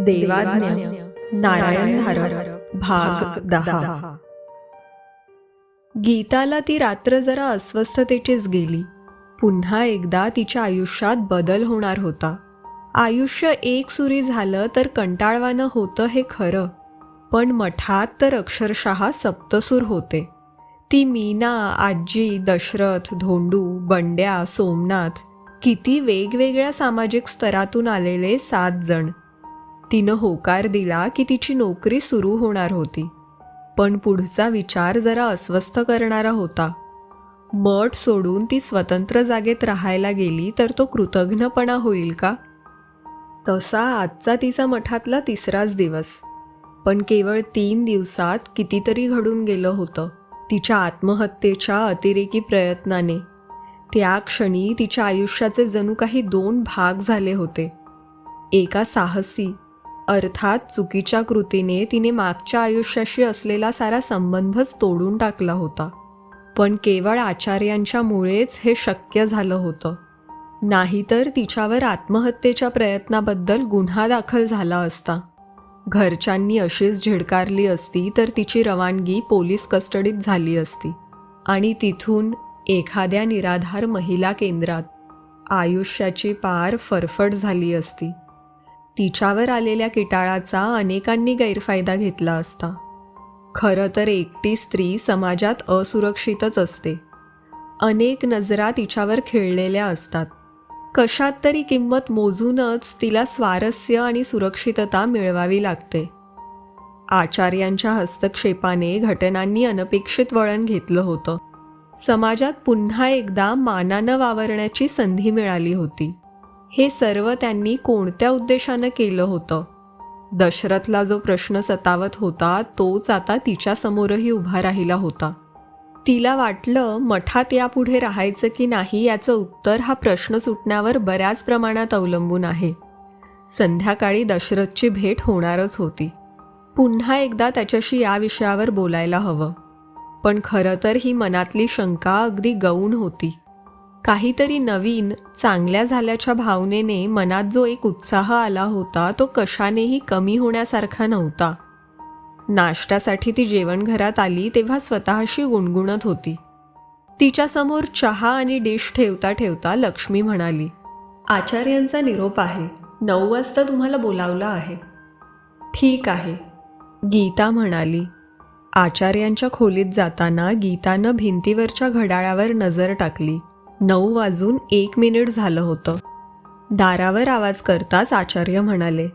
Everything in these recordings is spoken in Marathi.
देवाज्ञा नारायण धारक भाग 10. गीताला ती रात्र जरा अस्वस्थतेचीच गेली. पुन्हा एकदा तिच्या आयुष्यात बदल होणार होता. आयुष्य एकसुरी झालं तर कंटाळवाणं होतं हे खरं, पण मठात तर अक्षरशः सप्तसूर होते. ती मीना, आजी, दशरथ, धोंडू, बंड्या, सोमनाथ, किती वेगवेगळ्या सामाजिक स्तरातून आलेले 7 जण. तिनं होकार दिला की तिची नोकरी सुरू होणार होती, पण पुढचा विचार जरा अस्वस्थ करणारा होता. मठ सोडून ती स्वतंत्र जागेत राहायला गेली तर तो कृतघ्नपणा होईल का? तसा आजचा तिचा मठातला 3राच दिवस, पण केवळ 3 दिवसात कितीतरी घडून गेलं होतं. तिच्या आत्महत्येच्या अतिरेकी प्रयत्नाने त्या क्षणी तिच्या आयुष्याचे जणू काही 2 भाग झाले होते. एका साहसी अर्थात चुकीच्या कृतीने तिने मागच्या आयुष्याशी असलेला सारा संबंधच तोडून टाकला होता. पण केवळ आचार्यांच्यामुळेच हे शक्य झालं होतं. नाहीतर तिच्यावर आत्महत्येच्या प्रयत्नाबद्दल गुन्हा दाखल झाला असता. घरच्यांनी अशीच झिडकारली असती तर तिची रवानगी पोलीस कस्टडीत झाली असती आणि तिथून एखाद्या निराधार महिला केंद्रात. आयुष्याची पार फरफट झाली असती. तिच्यावर आलेल्या किटाळाचा अनेकांनी गैरफायदा घेतला असता. खरं तर एकटी स्त्री समाजात असुरक्षितच असते. अनेक नजरा तिच्यावर खिळलेल्या असतात. कशात तरी किंमत मोजूनच तिला स्वारस्य आणि सुरक्षितता मिळवावी लागते. आचार्यांच्या हस्तक्षेपाने घटनांनी अनपेक्षित वळण घेतलं होतं. समाजात पुन्हा एकदा मानानं वावरण्याची संधी मिळाली होती. हे सर्व त्यांनी कोणत्या उद्देशानं केलं होतं? दशरथला जो प्रश्न सतावत होता तोच आता तिच्यासमोरही उभा राहिला होता. तिला वाटलं मठात यापुढे राहायचं की नाही याचं उत्तर हा प्रश्न सुटण्यावर बऱ्याच प्रमाणात अवलंबून आहे. संध्याकाळी दशरथची भेट होणारच होती. पुन्हा एकदा त्याच्याशी या विषयावर बोलायला हवं. पण खरं तर ही मनातली शंका अगदी गौण होती. काहीतरी नवीन चांगल्या झाल्याच्या भावनेने मनात जो एक उत्साह आला होता तो कशानेही कमी होण्यासारखा नव्हता. नाश्त्यासाठी ती जेवणघरात आली तेव्हा स्वतःशी गुणगुणत होती. तिच्यासमोर चहा आणि डिश ठेवता ठेवता लक्ष्मी म्हणाली, आचार्यांचा निरोप आहे. 9 वाजता तुम्हाला बोलावलं आहे. ठीक आहे, गीता म्हणाली. आचार्यांच्या खोलीत जाताना गीतानं भिंतीवरच्या घड्याळावर नजर टाकली. 9:01 झालं होतं. दारावर आवाज करताच आचार्य म्हणाले,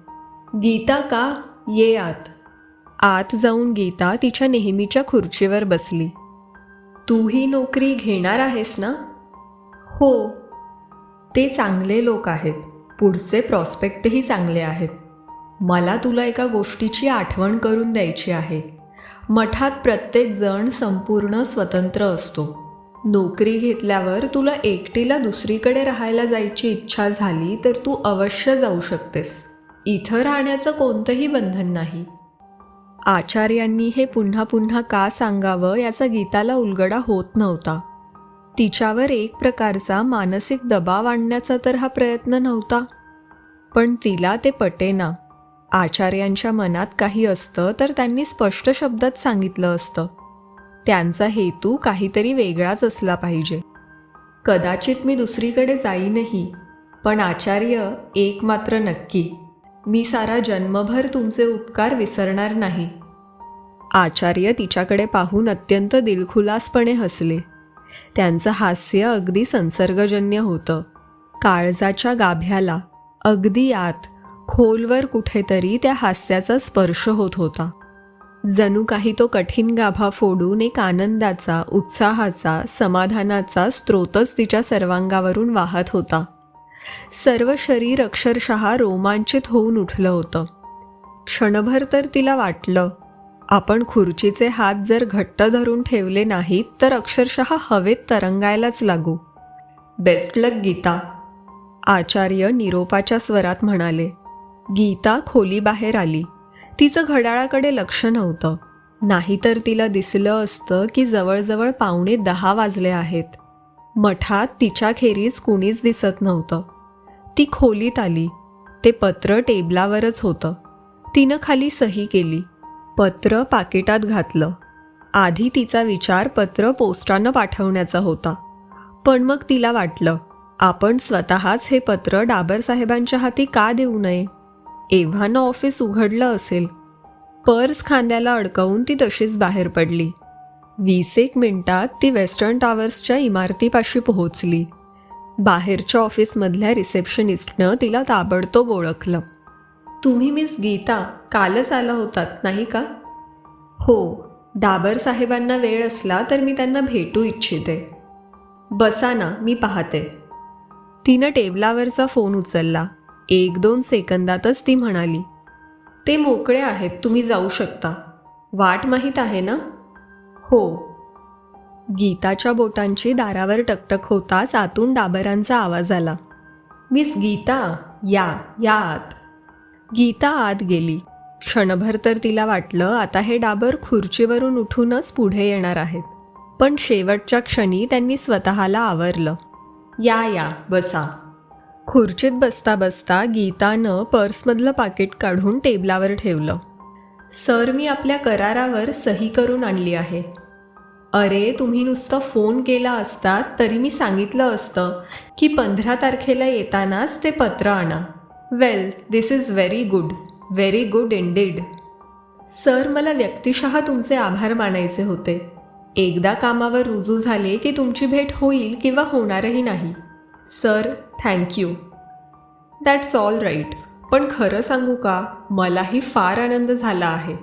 गीता का? ये आत. आत जाऊन गीता तिच्या नेहमीच्या खुर्चीवर बसली. तू ही नोकरी घेणार आहेस ना? हो. ते चांगले लोक आहेत. पुढचे प्रॉस्पेक्टही चांगले आहेत. मला तुला एका गोष्टीची आठवण करून द्यायची आहे. मठात प्रत्येक जण संपूर्ण स्वतंत्र असतो. नोकरी घेतल्यावर तुला एकटीला दुसरीकडे राहायला जायची इच्छा झाली तर तू अवश्य जाऊ शकतेस. इथं राहण्याचं कोणतंही बंधन नाही. आचार्यांनी हे पुन्हा पुन्हा का सांगावं याचा गीताला उलगडा होत नव्हता. तिच्यावर एक प्रकारचा मानसिक दबाव आणण्याचा तर हा प्रयत्न नव्हता, पण तिला ते पटेना. आचार्यांच्या मनात काही असतं तर त्यांनी स्पष्ट शब्दात सांगितलं असतं. त्यांचा हेतू काहीतरी वेगळाच असला पाहिजे. कदाचित मी दुसरीकडे जाईनही, पण आचार्य एक मात्र नक्की, मी सारा जन्मभर तुमचे उपकार विसरणार नाही. आचार्य तिच्याकडे पाहून अत्यंत दिलखुलासपणे हसले. त्यांचं हास्य अगदी संसर्गजन्य होतं. काळजाच्या गाभ्याला अगदी आत खोलवर कुठेतरी त्या हास्याचा स्पर्श होत होता. जणू काही तो कठीण गाभा फोडून एक आनंदाचा, उत्साहाचा, समाधानाचा स्रोतच तिच्या सर्वांगावरून वाहत होता. सर्व शरीर अक्षरशः रोमांचित होऊन उठलं होतं. क्षणभर तर तिला वाटलं, आपण खुर्चीचे हात जर घट्ट धरून ठेवले नाहीत तर अक्षरशः हवेत तरंगायलाच लागू. बेस्ट लक गीता, आचार्य निरोपाच्या स्वरात म्हणाले. गीता खोलीबाहेर आली. तिचं घड्याळाकडे लक्ष नव्हतं. नाहीतर तिला दिसलं असतं की जवळजवळ 9:45 वाजले आहेत. मठात तिच्याखेरीज कुणीच दिसत नव्हतं. ती खोलीत आली. ते पत्र टेबलावरच होतं. तिनं खाली सही केली. पत्र पाकिटात घातलं. आधी तिचा विचार पत्र पोस्टानं पाठवण्याचा होता, पण मग तिला वाटलं आपण स्वतःच हे पत्र डाबर साहेबांच्या हाती का देऊ नये. एव्हानं ऑफिस उघडलं असेल. पर्स खांद्याला अडकवून ती तशीच बाहेर पडली. 20 मिनिटात ती वेस्टर्न टॉवर्सच्या इमारतीपाशी पोहोचली. बाहेरच्या ऑफिसमधल्या रिसेप्शनिस्टनं तिला ताबडतोब ओळखलं. तुम्ही मिस गीता कालच आला होतात नाही का? हो, डाबर साहेबांना वेळ असला तर मी त्यांना भेटू इच्छिते. बसा ना, मी पाहते. तिनं टेबलावरचा फोन उचलला. 1-2 सेकंदातच ती म्हणाली, ते मोकळे आहेत, तुम्ही जाऊ शकता. वाट माहीत आहे ना? हो. गीताच्या बोटांची दारावर टकटक होताच आतून डाबरांचा आवाज आला. मिस गीता, या आत. गीता आत गेली. क्षणभर तर तिला वाटलं आता हे डाबर खुर्चीवरून उठूनच पुढे येणार आहेत, पण शेवटच्या क्षणी त्यांनी स्वतःला आवरलं. या बसा. खुर्चीत बसता बसता गीतानं पर्समधलं पाकिट काढून टेबलावर ठेवलं. सर, मी आपल्या करारावर सही करून आणली आहे. अरे, तुम्ही नुसतं फोन केला असतात तरी मी सांगितलं असतं की 15 तारखेला येतानाच ते पत्र आणा. Well, this is very good indeed. Sir, मला व्यक्तिशः तुमचे आभार मानायचे होते. एकदा कामावर रुजू झाले की तुमची भेट होईल किंवा होणारही नाही. Sir, thank you. That's all right. पण खरं सांगू का, मलाही फार आनंद झाला आहे.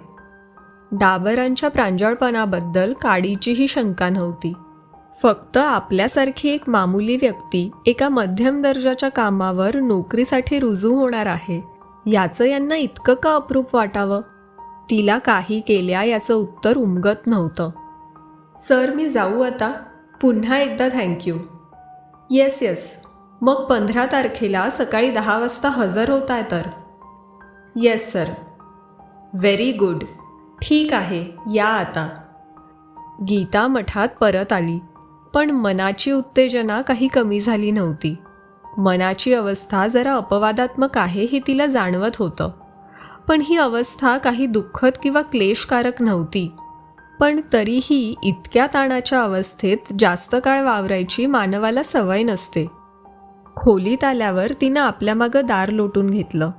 डाबरांच्या प्रांजळपणाबद्दल काडीचीही शंका नव्हती. फक्त आपल्यासारखी एक मामूली व्यक्ती एका मध्यम दर्जाच्या कामावर नोकरीसाठी रुजू होणार आहे याचं यांना इतकं का अप्रूप वाटावं. तिला काही केल्या याचं उत्तर उमगत नव्हतं. सर, मी जाऊ आता. पुन्हा एकदा थँक्यू. येस. मग 15 तारखेला सकाळी 10 वाजता हजर होताय तर? Yes sir. Very good. ठीक आहे, या आता. गीता मठात परत आली, पण मनाची उत्तेजना काही कमी झाली नव्हती. मनाची अवस्था जरा अपवादात्मक आहे हे तिला जाणवत होतं, पण ही अवस्था काही दुःखद किंवा क्लेशकारक नव्हती. पण तरीही इतक्या ताणाच्या अवस्थेत जास्त काळ वावरायची मानवाला सवय नसते. खोलीत आल्यावर तिनं आपल्यामागं दार लोटून घेतलं.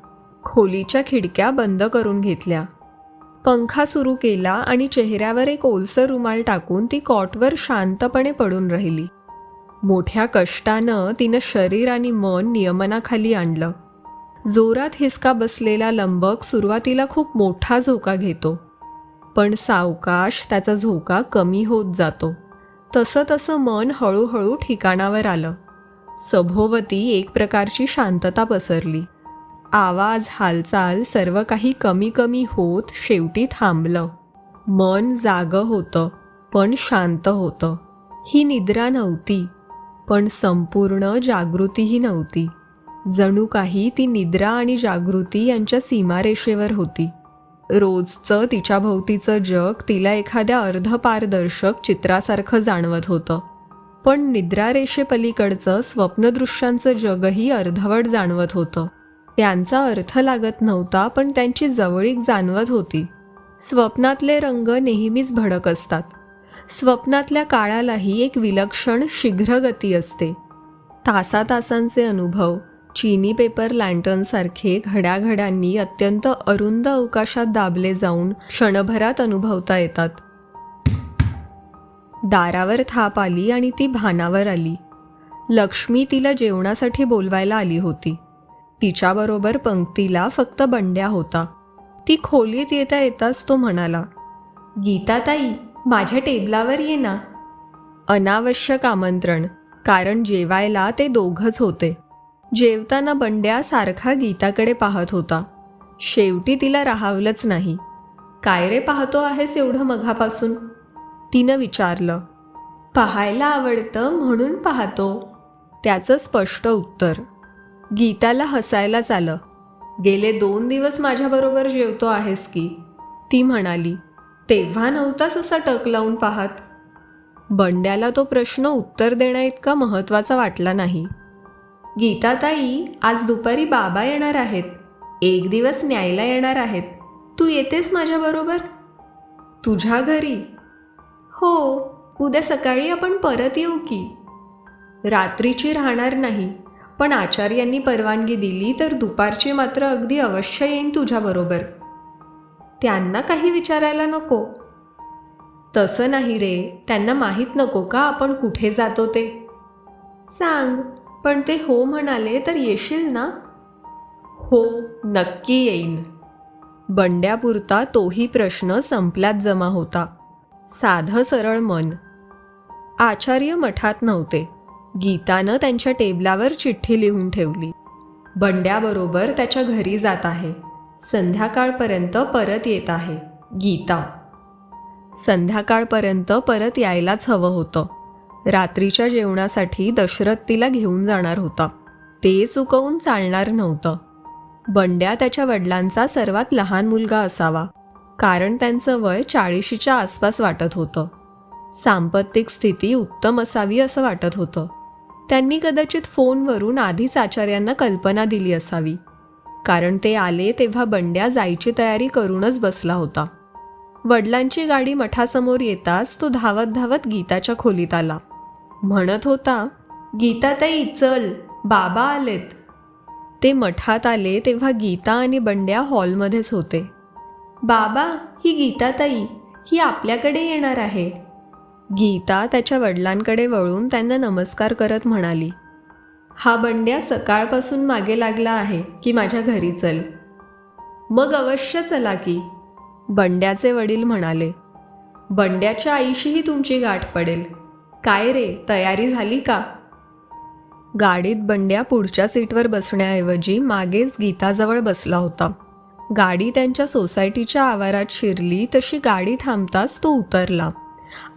खोलीच्या खिडक्या बंद करून घेतल्या. पंखा सुरू केला आणि चेहऱ्यावर एक ओलसर रुमाल टाकून ती कॉटवर शांतपणे पडून राहिली. मोठ्या कष्टानं तिनं शरीर आणि मन नियमनाखाली आणलं. जोरात हिसका बसलेला लंबक सुरुवातीला खूप मोठा झोका घेतो, पण सावकाश त्याचा झोका कमी होत जातो. तसं तसं मन हळूहळू ठिकाणावर आलं. सभोवती एक प्रकारची शांतता पसरली. आवाज, हालचाल सर्व काही कमी कमी होत शेवटी थांबलं. मन जागं होतं, पण शांत होतं. ही निद्रा नव्हती, पण संपूर्ण जागृतीही नव्हती. जणू काही ती निद्रा आणि जागृती यांच्या सीमारेषेवर होती. रोजचं तिच्या भोवतीचं जग तिला एखाद्या अर्धपारदर्शक चित्रासारखं जाणवत होतं, पण निद्रारेषेपलीकडचं स्वप्नदृश्यांचं जगही अर्धवट जाणवत होतं. त्यांचा अर्थ लागत नव्हता, पण त्यांची जवळीक जाणवत होती. स्वप्नातले रंग नेहमीच भडक असतात. स्वप्नातल्या काळालाही एक विलक्षण शीघ्रगती असते. तासातासांचे अनुभव चिनी पेपर लँटर्नसारखे घड्याघड्यांनी अत्यंत अरुंद अवकाशात दाबले जाऊन क्षणभरात अनुभवता येतात. दारावर थाप आली आणि ती भानावर आली. लक्ष्मी तिला जेवणासाठी बोलवायला आली होती. तिच्याबरोबर पंक्तीला फक्त बंड्या होता. ती खोलीत येता येताच तो म्हणाला, गीताताई, माझ्या टेबलावर ये ना. अनावश्यक आमंत्रण, कारण जेवायला ते दोघंच होते. जेवताना बंड्या सारखा गीताकडे पाहत होता. शेवटी तिला राहावलंच नाही. काय रे पाहतो आहेस एवढं मघापासून? तिनं विचारलं. पाहायला आवडतं म्हणून पाहतो, त्याचं स्पष्ट उत्तर. गीताला हसायलाच आलं. गेले 2 दिवस माझ्याबरोबर जेवतो आहेस की, ती म्हणाली. तेव्हा नव्हताच असा टक लावून पाहत. बंड्याला तो प्रश्न उत्तर देण्याइतका महत्त्वाचा वाटला नाही. गीताताई, आज दुपारी बाबा येणार आहेत. 1 दिवस न्यायला येणार आहेत. तू येतेस माझ्याबरोबर? तुझ्या घरी? हो, उद्या सकाळी आपण परत येऊ की. रात्रीची राहणार नाही, पण आचार्यांनी परवानगी दिली तर दुपारची मात्र अगदी अवश्य येईन तुझ्याबरोबर. त्यांना काही विचारायला नको? तसं नाही रे, त्यांना माहीत नको का आपण कुठे जातो ते? सांग, पण ते हो म्हणाले तर येशील ना? हो, नक्की येईन. बंड्यापुरता तोही प्रश्न संपल्यात जमा होता. साधं सरळ मन. आचार्य मठात नव्हते. गीतानं त्यांच्या टेबलावर चिठ्ठी लिहून ठेवली. बंड्याबरोबर त्याच्या घरी जात आहे. संध्याकाळपर्यंत परत येत आहे. गीता. संध्याकाळपर्यंत परत यायलाच हवं होतं. रात्रीच्या जेवणासाठी दशरथ तिला घेऊन जाणार होता. ते चुकवून चालणार नव्हतं. बंड्या त्याच्या वडिलांचा सर्वात लहान मुलगा असावा, कारण त्यांचं वय 40च्या आसपास वाटत होतं. सांपत्तिक स्थिती उत्तम असावी असं वाटत होतं. त्यांनी कदाचित फोनवरून आधीच आचार्यांना कल्पना दिली असावी, कारण ते आले तेव्हा बंड्या जायची तयारी करूनच बसला होता. वडिलांची गाडी मठासमोर येताच तो धावत धावत गीताच्या खोलीत आला. म्हणत होता, गीताताई चल, बाबा आलेत. ते मठात आले तेव्हा गीता आणि बंड्या हॉलमध्येच होते. बाबा, ही गीताताई, ही आपल्याकडे येणार आहे. गीता त्याच्या वडिलांकडे वळून त्यांना नमस्कार करत म्हणाली, हा बंड्या सकाळपासून मागे लागला आहे की माझ्या घरी चल. मग अवश्य चला की, बंड्याचे वडील म्हणाले. बंड्याच्या आईशीही तुमची गाठ पडेल. काय रे, तयारी झाली का? गाडीत बंड्या पुढच्या सीटवर बसण्याऐवजी मागेच गीताजवळ बसला होता. गाडी त्यांच्या सोसायटीच्या आवारात शिरली तशी गाडी थांबताच तो उतरला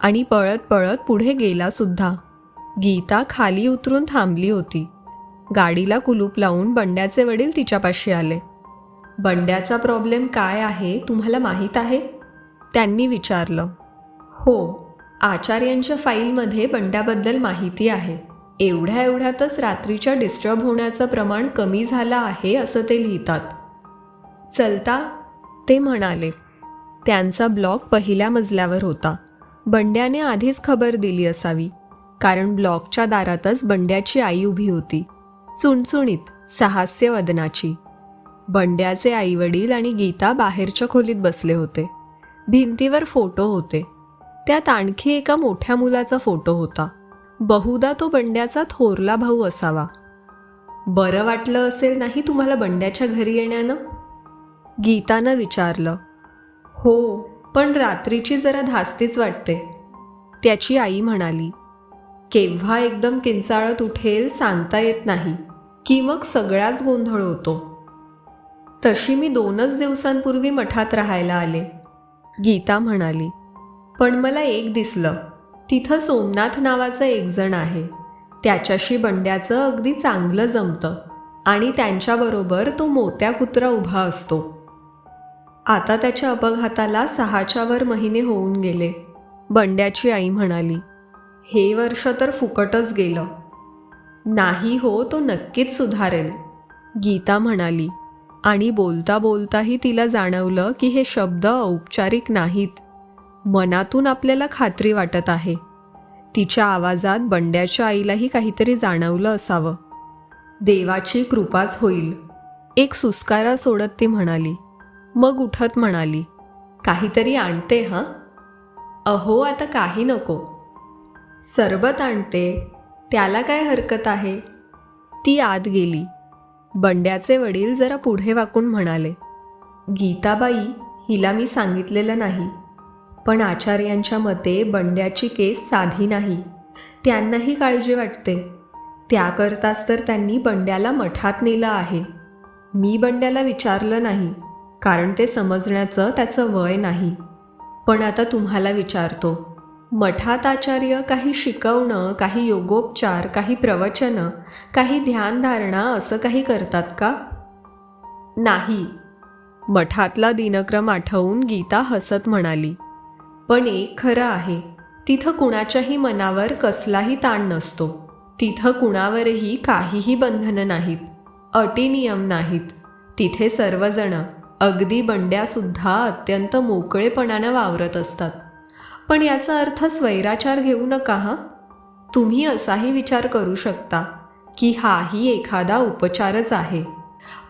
आणि पळत पळत पुढे गेला सुद्धा. गीता खाली उतरून थांबली होती. गाडीला कुलूप लावून बंड्याचे वडील तिच्यापाशी आले. बंड्याचा प्रॉब्लेम काय आहे तुम्हाला माहीत आहे? त्यांनी विचारलं. हो, आचार्यांच्या फाईलमध्ये बंड्याबद्दल माहिती आहे. एवढ्यातच रात्रीच्या डिस्टर्ब होण्याचं प्रमाण कमी झालं आहे असं ते लिहितात. चलता? ते म्हणाले. त्यांचा ब्लॉक पहिल्या मजल्यावर होता. बंड्याने आधीच खबर दिली असावी, कारण ब्लॉकच्या दारातच बंड्याची आई उभी होती, चुणचुणीत, सहास्य वदनाची. बंड्याचे आईवडील आणि गीता बाहेरच्या खोलीत बसले होते. भिंतीवर फोटो होते. त्यात आणखी एका मोठ्या मुलाचा फोटो होता. बहुधा तो बंड्याचा थोरला भाऊ असावा. बरं वाटलं असेल नाही तुम्हाला बंड्याच्या घरी येण्यानं? गीतानं विचारलं. हो, पण रात्रीची जरा धास्तीच वाटते, त्याची आई म्हणाली. केव्हा एकदम किंचाळत उठेल सांगता येत नाही, की मग सगळाच गोंधळ होतो. तशी मी 2च दिवसांपूर्वी मठात राहायला आले, गीता म्हणाली. पण मला एक दिसलं, तिथं सोमनाथ नावाचा एक जण आहे. त्याच्याशी बंड्याचं अगदी चांगलं जमतं आणि त्यांच्याबरोबर तो मोत्या कुत्रा उभा असतो. आता त्याच्या अपघाताला 6च्या वर महिने होऊन गेले, बंड्याची आई म्हणाली. हे वर्ष तर फुकटच गेलं. नाही हो, तो नक्कीच सुधारेल, गीता म्हणाली. आणि बोलता बोलताही तिला जाणवलं की हे शब्द औपचारिक नाहीत. मनातून आपल्याला खात्री वाटत आहे. तिच्या आवाजात बंड्याच्या आईलाही काहीतरी जाणवलं असावं. देवाची कृपाच होईल, एक सुस्कारा सोडत ती म्हणाली. मग उठत म्हणाली, काहीतरी आणते हं. अहो, आता काही नको. सरबत आणते, त्याला काय हरकत आहे. ती आत गेली. बंड्याचे वडील जरा पुढे वाकून म्हणाले, गीताबाई, हिला मी सांगितलेलं नाही, पण आचार्यांच्या मते बंड्याची केस साधी नाही. त्यांनाही काळजी वाटते. त्याकरताच तर त्यांनी बंड्याला मठात नेलं आहे. मी बंड्याला विचारलं नाही, कारण ते समजण्याचं त्याचं वय नाही. पण आता तुम्हाला विचारतो, मठात आचार्य काही शिकवणं, काही योगोपचार, काही प्रवचनं, काही ध्यानधारणा असं काही करतात का? नाही. मठातला दिनक्रम आठवून गीता हसत म्हणाली. पण एक खरं आहे, तिथं कुणाच्याही मनावर कसलाही ताण नसतो. तिथं कुणावरही काहीही बंधनं नाहीत, अटी नियम नाहीत. तिथे सर्वजण अगदी बंड्यासुद्धा अत्यंत मोकळेपणानं वावरत असतात. पण याचा अर्थ स्वैराचार घेऊ नका हा. तुम्ही असाही विचार करू शकता की हाही एखादा उपचारच आहे,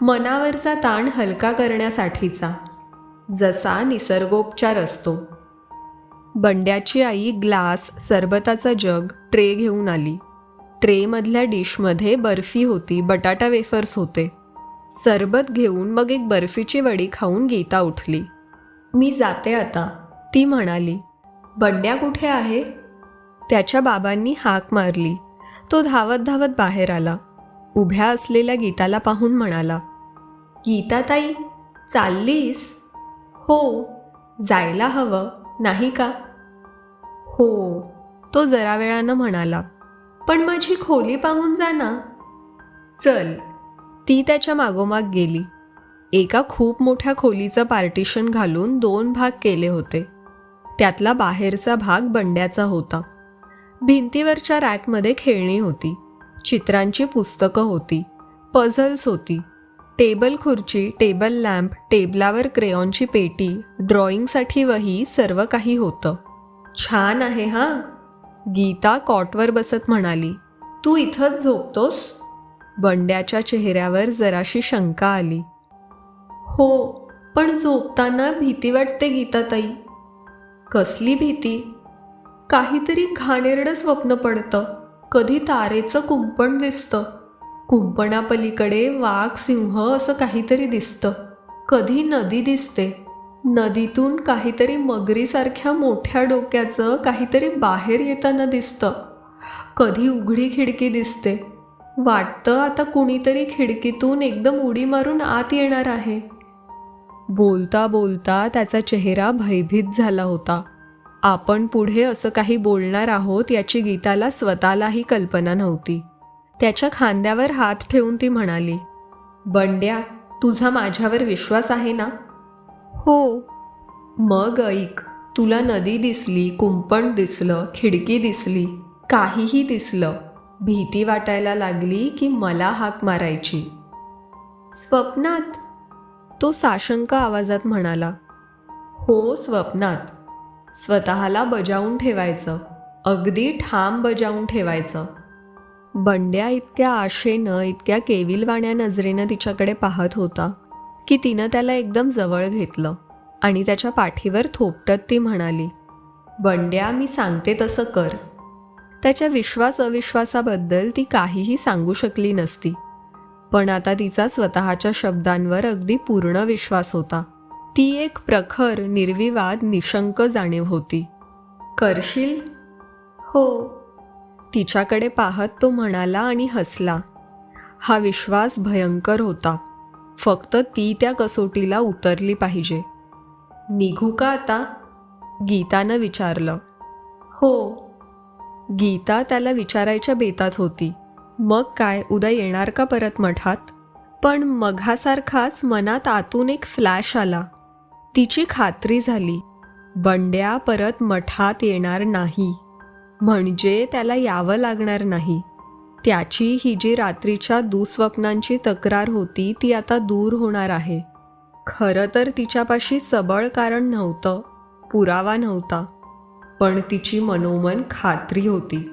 मनावरचा ताण हलका करण्यासाठीचा, जसा निसर्गोपचार असतो. बंड्याची आई ग्लास, सरबताचा जग, ट्रे घेऊन आली. ट्रेमधल्या डिशमध्ये बर्फी होती, बटाटा वेफर्स होते. सरबत घेऊन मग एक बर्फीची वडी खाऊन गीता उठली. मी जाते आता, ती म्हणाली. बंड्या कुठे आहे? त्याच्या बाबांनी हाक मारली. तो धावत धावत बाहेर आला. उभ्या असलेल्या गीताला पाहून म्हणाला, गीताताई, चाललीस? हो. जायला हवं नाही का? हो, तो जरा वेळानं म्हणाला. पण माझी खोली पाहून जा ना. चल. ती त्याच्या मागोमाग गेली. एका खूप मोठ्या खोलीचं पार्टिशन घालून 2 भाग केले होते. त्यातला बाहेरचा भाग बंड्याचा होता. भिंतीवरच्या रॅकमध्ये खेळणी होती, चित्रांची पुस्तकं होती, पझल्स होती, टेबल खुर्ची, टेबल लॅम्प, टेबलावर क्रेयॉनची पेटी, ड्रॉइंगसाठी वही, सर्व काही होतं. छान आहे हां, गीता कॉटवर बसत म्हणाली. तू इथंच झोपतोस? बंड्याच्या चेहऱ्यावर जराशी शंका आली. हो, पण झोपताना भीती वाटते गीताताई. कसली भीती? काहीतरी घाणेरडं स्वप्न पडतं. कधी तारेचं कुंपण दिसतं, कुंपणापलीकडे वाघ, सिंह असं काहीतरी दिसतं. कधी नदी दिसते, नदीतून काहीतरी मगरीसारख्या मोठ्या डोक्याचं काहीतरी बाहेर येताना दिसतं. कधी उघडी खिडकी दिसते, वाटतं आता कुणीतरी खिडकीतून एकदम उडी मारून आत येणार आहे. बोलता बोलता त्याचा चेहरा भयभीत झाला होता. आपण पुढे असं काही बोलणार आहोत याची गीताला स्वतःलाही कल्पना नव्हती. त्याच्या खांद्यावर हात ठेवून ती म्हणाली, बंड्या, तुझा माझ्यावर विश्वास आहे ना? हो. मग ऐक, तुला नदी दिसली, कुंपण दिसलं, खिडकी दिसली, काहीही दिसलं, भीती वाटायला लागली की मला हाक मारायची. स्वप्नात? तो साशंक आवाजात म्हणाला. हो, स्वप्नात. स्वतःला बजावून ठेवायचं, अगदी ठाम बजावून ठेवायचं. बंड्या इतक्या आशेनं, इतक्या केविलवाण्या नजरेनं तिच्याकडे पाहत होता की तिनं त्याला एकदम जवळ घेतलं आणि त्याच्या पाठीवर थोपटत ती म्हणाली, बंड्या, मी सांगते तसं कर. त्याच्या विश्वास अविश्वासाबद्दल ती काहीही सांगू शकली नसती, पण आता तिचा स्वतःच्या शब्दांवर अगदी पूर्ण विश्वास होता. ती एक प्रखर, निर्विवाद, निशंक जाणीव होती. करशील? हो. तिच्याकडे पाहत तो म्हणाला आणि हसला. हा विश्वास भयंकर होता. फक्त ती त्या कसोटीला उतरली पाहिजे. निघू का आता? गीतानं विचारलं. हो. गीता त्याला विचारायच्या बेतात होती. मग काय, उद्या येणार का परत मठात? पण मघासारखाच मनात आतून एक फ्लॅश आला. तिची खात्री झाली, बंड्या परत मठात येणार नाही. म्हणजे त्याला यावं लागणार नाही. त्याची ही जी रात्रीच्या दुःस्वप्नांची तक्रार होती ती आता दूर होणार आहे. खरं तर तिच्यापाशी सबळ कारण नव्हतं, पुरावा नव्हता, पण तिची मनोमन खात्री होती.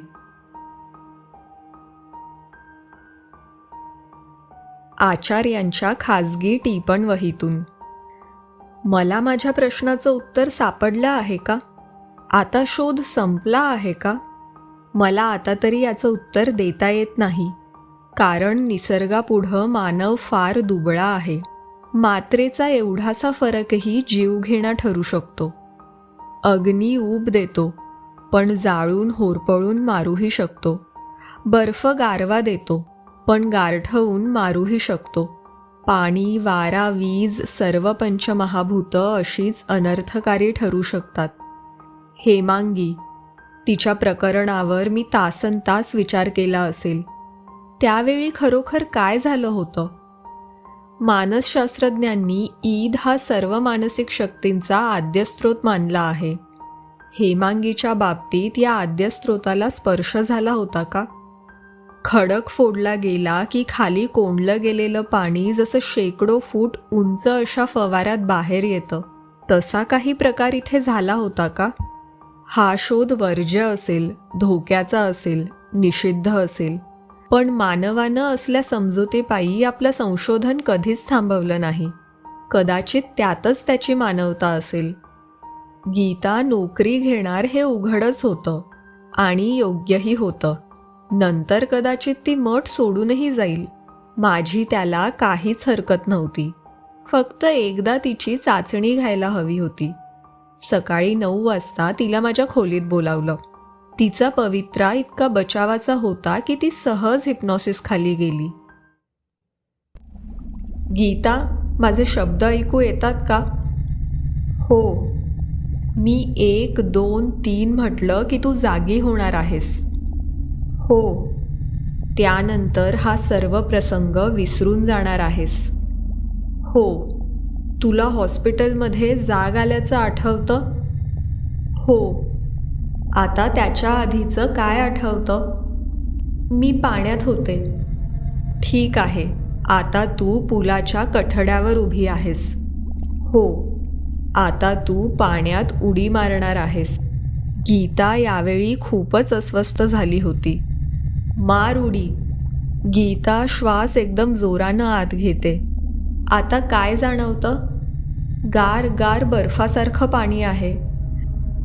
आचार्यांच्या खाजगी टिपण वहीतून. मला माझ्या प्रश्नाचं उत्तर सापडलं आहे का? आता शोध संपला आहे का? मला आता तरी याचं उत्तर देता येत नाही, कारण निसर्गापुढं मानव फार दुबळा आहे. मात्रेचा एवढासा फरकही जीवघेणा ठरू शकतो. अग्नी ऊब देतो, पण जाळून होरपळून मारूही शकतो. बर्फ गारवा देतो, पण गारठवून मारूही शकतो. पाणी, वारा, वीज, सर्व पंचमहाभूतं अशीच अनर्थकारी ठरू शकतात. हेमांगी, तिच्या प्रकरणावर मी तासनतास विचार केला असेल. त्यावेळी खरोखर काय झालं होतं? मानसशास्त्रज्ञांनी ईद हा सर्व मानसिक शक्तींचा आद्यस्रोत मानला आहे. हेमांगीच्या बाबतीत या आद्यस्रोताला स्पर्श झाला होता का? खडक फोडला गेला की खाली कोंडलं गेलेलं पाणी जसं शेकडो फूट उंच अशा फवाऱ्यात बाहेर येतं, तसा काही प्रकार इथे झाला होता का? हा शोध वर्ज्य असेल, धोक्याचा असेल, निषिद्ध असेल, पण मानवानं असल्या समजुतीपायी आपलं संशोधन कधीच थांबवलं नाही. कदाचित त्यातच त्याची मानवता असेल. गीता नोकरी घेणार हे उघडच होतं आणि योग्यही होतं. नंतर कदाचित ती मठ सोडूनही जाईल. माझी त्याला काहीच हरकत नव्हती. फक्त एकदा तिची चाचणी घ्यायला हवी होती. सकाळी 9 वाजता तिला माझ्या खोलीत बोलावलं. तिचा पवित्रा इतका बचावाचा होता की ती सहज हिप्नॉसिस खाली गेली. गीता, माझे शब्द ऐकू येतात का? हो. मी 1, 2, 3 म्हटलं की तू जागी होणार आहेस. हो. त्यानंतर हा सर्व प्रसंग विसरून जाणार आहेस. हो. तुला हॉस्पिटलमध्ये जाग आल्याचं आठवतं? हो. आता त्याच्या आधीचं काय आठवतं? मी पाण्यात होते. ठीक आहे. आता तू पुलाच्या कठड्यावर उभी आहेस. हो. आता तू पाण्यात उडी मारणार आहेस. गीता यावेळी खूपच अस्वस्थ झाली होती. मार उडी. गीता श्वास एकदम जोरानं आत घेते. आता काय जाणवतं? गार गार बर्फासारखं पाणी आहे.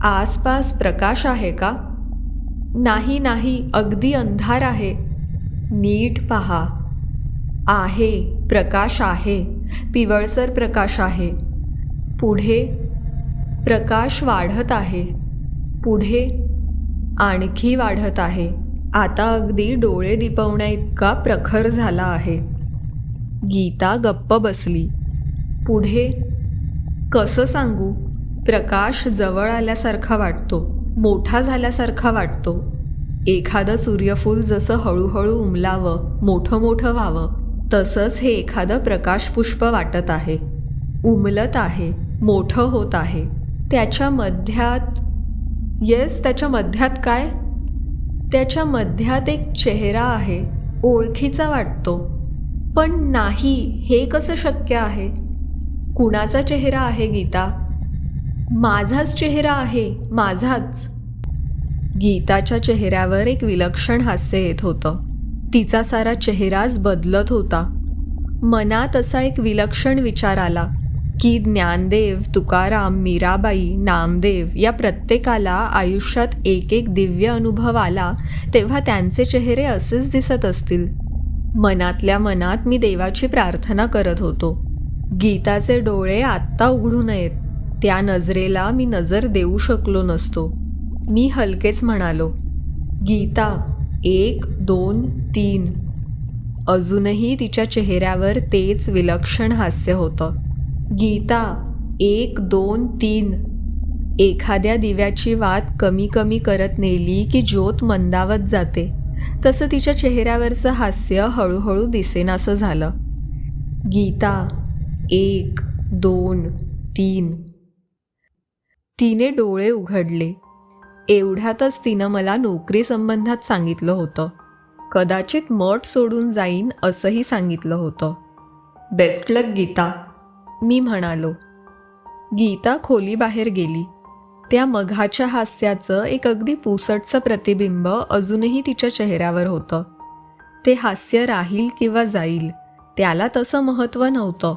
आसपास प्रकाश आहे का? नाही नाही, अगदी अंधार आहे. नीट पहा. आहे, प्रकाश आहे. पिवळसर प्रकाश आहे. पुढे प्रकाश वाढत आहे. पुढे आणखी वाढत आहे. आता अगदी डोळे दिपवण्या इतका प्रखर झाला आहे. गीता गप्प बसली. पुढे कसं सांगू? प्रकाश जवळ आल्यासारखा वाटतो, मोठा झाल्यासारखा वाटतो. एखादं सूर्यफूल जसं हळूहळू उमलावं, मोठं मोठं व्हावं, तसंच हे एखादं प्रकाशपुष्प वाटत आहे. उमलत आहे, मोठं होत आहे. त्याच्या मध्यात त्याच्या मध्यात काय? त्याच्या मध्यात एक चेहरा आहे. ओळखीचा वाटतो. पण नाही, हे कसं शक्य आहे? कुणाचा चेहरा आहे गीता? माझाच चेहरा आहे, माझाच. गीताच्या चेहऱ्यावर एक विलक्षण हास्य येत होतं. तिचा सारा चेहराच बदलत होता. मनात असा एक विलक्षण विचार आला की ज्ञानदेव, तुकाराम, मीराबाई, नामदेव या प्रत्येकाला आयुष्यात एक एक दिव्य अनुभव आला तेव्हा त्यांचे चेहरे असेच दिसत असतील. मनातल्या मनात मी देवाची प्रार्थना करत होतो. गीताचे डोळे आत्ता उघडू नयेत. त्या नजरेला मी नजर देऊ शकलो नसतो. मी हलकेच म्हणालो, गीता, 1, 2, 3. अजूनही तिच्या चेहऱ्यावर तेच विलक्षण हास्य होतं. गीता, 1, 2, 3. एखाद्या दिव्याची वात कमी कमी करत नेली की ज्योत मंदावत जाते, तसं तिच्या चेहऱ्यावरचं हास्य हळूहळू दिसेनासं झालं. गीता, 1, 2, 3. तिने डोळे उघडले. एवढ्यातच तिनं मला नोकरी संबंधात सांगितलं होतं. कदाचित मठ सोडून जाईन असंही सांगितलं होतं. बेस्ट लक गीता, मी म्हणालो. गीता खोलीबाहेर गेली. त्या मघाच्या हास्याचं एक अगदी पुसटचं प्रतिबिंब अजूनही तिच्या चेहऱ्यावर होतं. ते हास्य राहील किंवा जाईल त्याला तसं महत्त्व नव्हतं.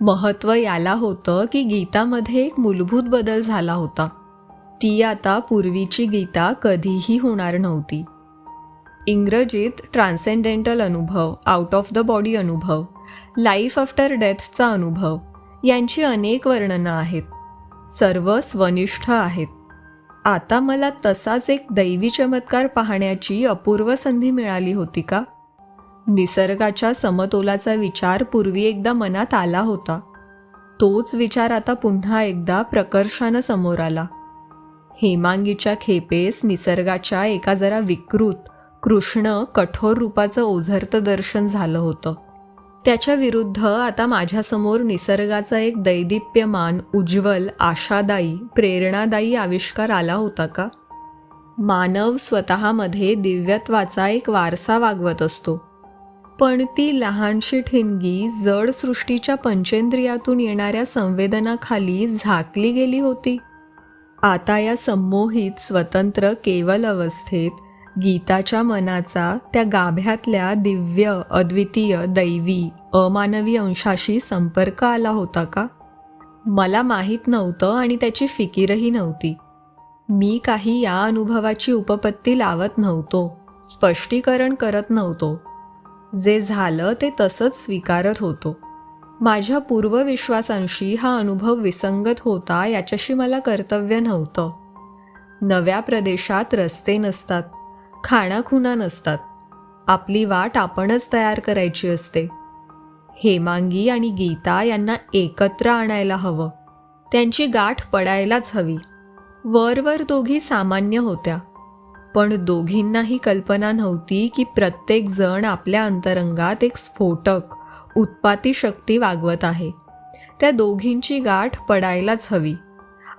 महत्त्व याला होतं की गीतामध्ये एक मूलभूत बदल झाला होता. ती आता पूर्वीची गीता कधीही होणार नव्हती. इंग्रजीत ट्रान्सेंडेंटल अनुभव, आउट ऑफ द बॉडी अनुभव, लाईफ आफ्टर डेथचा अनुभव यांची अनेक वर्णनं आहेत. सर्व स्वनिष्ठ आहेत. आता मला तसाच एक दैवी चमत्कार पाहण्याची अपूर्व संधी मिळाली होती का? निसर्गाच्या समतोलाचा विचार पूर्वी एकदा मनात आला होता. तोच विचार आता पुन्हा एकदा प्रकर्षानं समोर आला. हेमांगीच्या खेपेस निसर्गाच्या एका जरा विकृत, कृष्ण, कठोर रूपाचं ओझरतं दर्शन झालं होतं. त्याच्या विरुद्ध आता माझ्यासमोर निसर्गाचा एक दैदिप्यमान, उज्ज्वल, आशादायी, प्रेरणादायी आविष्कार आला होता का? मानव स्वतःमध्ये दिव्यत्वाचा एक वारसा वागवत असतो, पण ती लहानशी ठिणगी जड सृष्टीच्या पंचेंद्रियातून येणाऱ्या संवेदनाखाली झाकली गेली होती. आता या संमोहित स्वतंत्र केवल अवस्थेत गीताच्या मनाचा त्या गाभ्यातल्या दिव्य अद्वितीय दैवी अमानवी अंशाशी संपर्क आला होता का? मला माहीत नव्हतं आणि त्याची फिकीरही नव्हती. मी काही या अनुभवाची उपपत्ती लावत नव्हतो, स्पष्टीकरण करत नव्हतो. जे झालं ते तसंच स्वीकारत होतो. माझ्या पूर्वविश्वासांशी हा अनुभव विसंगत होता याच्याशी मला कर्तव्य नव्हतं. नव्या प्रदेशात रस्ते नसतात, खाणाखुणा नसतात. आपली वाट आपणच तयार करायची असते. हेमांगी आणि गीता यांना एकत्र आणायला हवं. त्यांची गाठ पडायलाच हवी. वरवर दोघी सामान्य होत्या, पण दोघींनाही कल्पना नव्हती की प्रत्येक जण आपल्या अंतरंगात एक स्फोटक उत्पाती शक्ती वागवत आहे. त्या दोघींची गाठ पडायलाच हवी,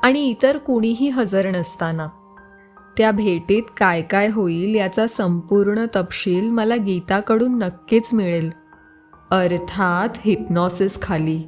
आणि इतर कुणीही हजर नसताना. त्या भेटीत काय काय होईल याचा संपूर्ण तपशील मला गीताकडून नक्कीच मिळेल, अर्थात हिप्नॉसिस खाली.